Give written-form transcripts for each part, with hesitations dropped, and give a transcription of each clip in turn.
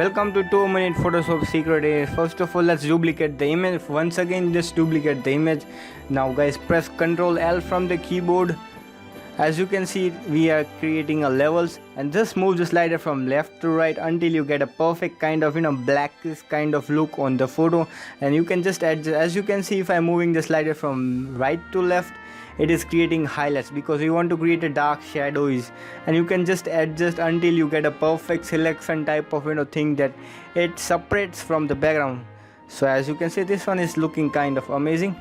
Welcome to 2-minute Photoshop secret. First of all, let's duplicate the image. Once again, just duplicate the image. Now guys, press Ctrl L from the keyboard. As you can see, we are creating a levels, and just move the slider from left to right until you get a perfect kind of blackish kind of look on the photo. And you can just adjust. As you can see, if I'm moving the slider from right to left, it is creating highlights because we want to create a dark shadows, and you can just adjust until you get a perfect selection type of thing that it separates from the background. So as you can see, this one is looking kind of amazing,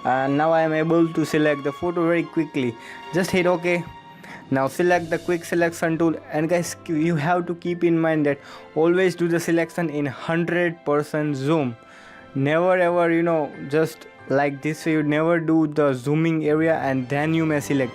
and now I am able to select the photo very quickly. Just hit OK. Now select the quick selection tool, and guys, you have to keep in mind that always do the selection in 100% zoom. Never ever just like this way, you never do the zooming area and then you may select,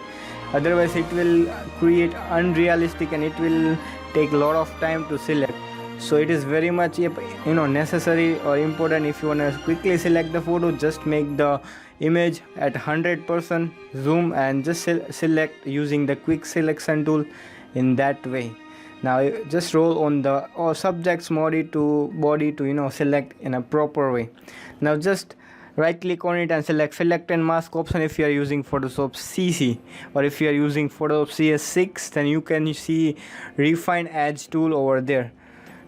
otherwise it will create unrealistic and it will take a lot of time to select. So it is very much necessary or important. If you want to quickly select the photo, just make the image at 100% zoom and just select using the quick selection tool in that way. Now just roll on the subject's body to select in a proper way. Now just right click on it and select and mask option if you are using Photoshop CC, or if you are using Photoshop CS6, then you can see refine edge tool over there.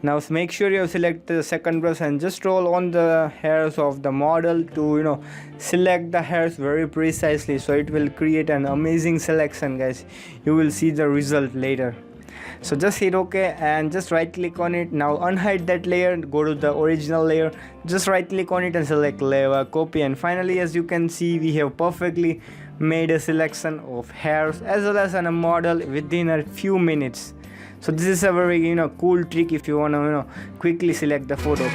Now make sure you select the second brush and just roll on the hairs of the model to select the hairs very precisely, so it will create an amazing selection, guys. You will see the result later. So just hit OK and just right click on it. Now unhide that layer, go to the original layer, just right click on it and select layer copy, and finally, as you can see, we have perfectly made a selection of hairs as well as a model within a few minutes. So this is a very cool trick if you want to quickly select the photo.